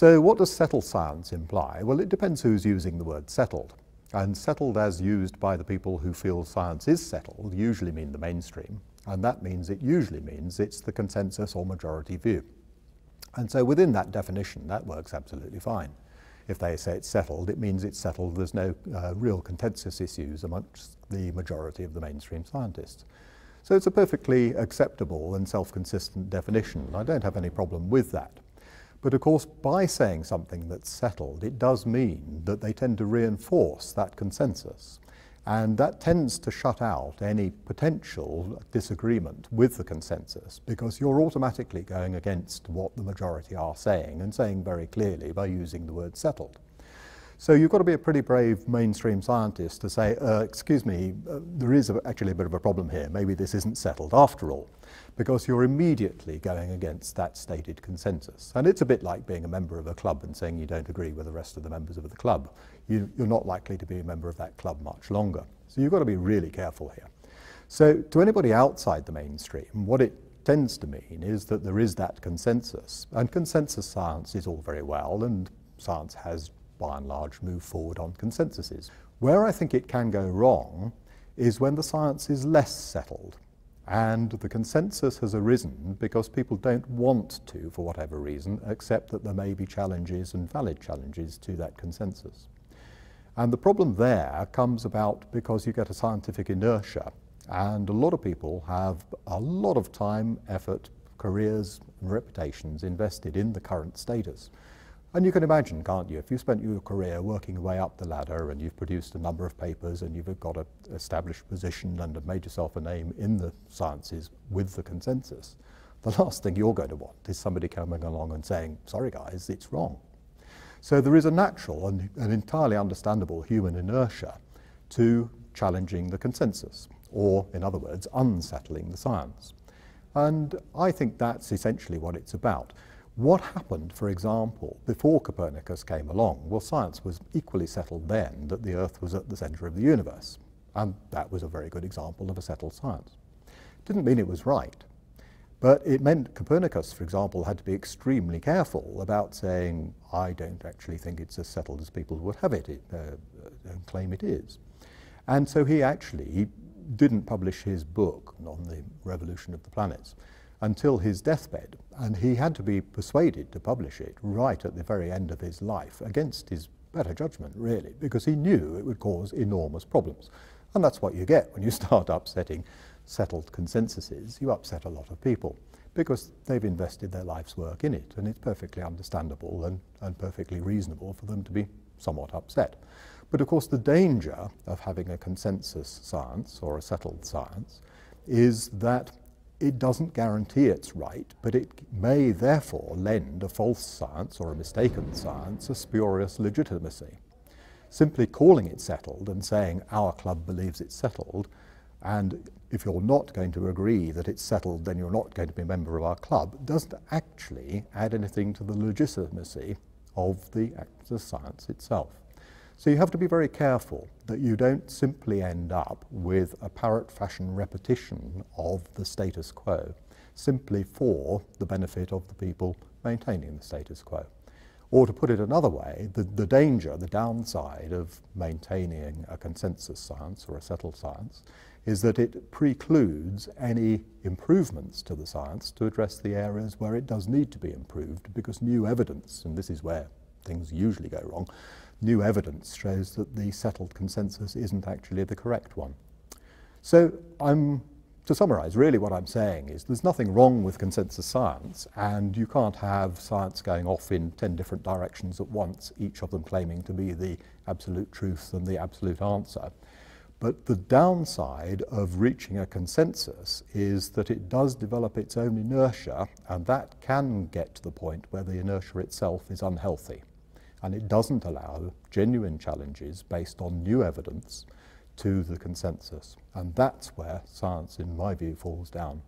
So what does settled science imply? Well, it depends who's using the word settled. And settled as used by the people who feel science is settled usually mean the mainstream. And that means it usually means it's the consensus or majority view. And so within that definition, that works absolutely fine. If they say it's settled, it means it's settled. There's no real consensus issues amongst the majority of the mainstream scientists. So it's a perfectly acceptable and self-consistent definition. I don't have any problem with that. But of course, by saying something that's settled, it does mean that they tend to reinforce that consensus. And that tends to shut out any potential disagreement with the consensus, because you're automatically going against what the majority are saying, and saying very clearly by using the word settled. So you've got to be a pretty brave mainstream scientist to say, excuse me, there is actually a bit of a problem here. Maybe this isn't settled after all, because you're immediately going against that stated consensus. And it's a bit like being a member of a club and saying you don't agree with the rest of the members of the club. You're not likely to be a member of that club much longer. So you've got to be really careful here. So to anybody outside the mainstream, what it tends to mean is that there is that consensus. And consensus science is all very well, and science has by and large move forward on consensuses. Where I think it can go wrong is when the science is less settled and the consensus has arisen because people don't want to, for whatever reason, accept that there may be challenges and valid challenges to that consensus. And the problem there comes about because you get a scientific inertia, and a lot of people have a lot of time, effort, careers and reputations invested in the current status. And you can imagine, can't you, if you spent your career working your way up the ladder and you've produced a number of papers and you've got an established position and have made yourself a name in the sciences with the consensus, the last thing you're going to want is somebody coming along and saying, sorry guys, it's wrong. So there is a natural and an entirely understandable human inertia to challenging the consensus, or in other words, unsettling the science. And I think that's essentially what it's about. What happened, for example, before Copernicus came along? Well, science was equally settled then that the Earth was at the centre of the universe. And that was a very good example of a settled science. Didn't mean it was right. But it meant Copernicus, for example, had to be extremely careful about saying, I don't actually think it's as settled as people would have it and claim it is. And so he actually didn't publish his book on the revolution of the planets until his deathbed, and he had to be persuaded to publish it right at the very end of his life, against his better judgment really, because he knew it would cause enormous problems. And that's what you get when you start upsetting settled consensuses. You upset a lot of people because they've invested their life's work in it, and it's perfectly understandable and perfectly reasonable for them to be somewhat upset. But of course the danger of having a consensus science or a settled science is that it doesn't guarantee it's right, but it may therefore lend a false science or a mistaken science a spurious legitimacy. Simply calling it settled and saying our club believes it's settled, and if you're not going to agree that it's settled, then you're not going to be a member of our club, doesn't actually add anything to the legitimacy of the science itself. So you have to be very careful that you don't simply end up with a parrot-fashion repetition of the status quo, simply for the benefit of the people maintaining the status quo. Or to put it another way, the danger, the downside of maintaining a consensus science or a settled science is that it precludes any improvements to the science to address the areas where it does need to be improved, because new evidence, and this is where things usually go wrong, new evidence shows that the settled consensus isn't actually the correct one. So to summarise, really what I'm saying is there's nothing wrong with consensus science, and you can't have science going off in 10 different directions at once, each of them claiming to be the absolute truth and the absolute answer. But the downside of reaching a consensus is that it does develop its own inertia, and that can get to the point where the inertia itself is unhealthy. And it doesn't allow genuine challenges based on new evidence to the consensus. And that's where science, in my view, falls down.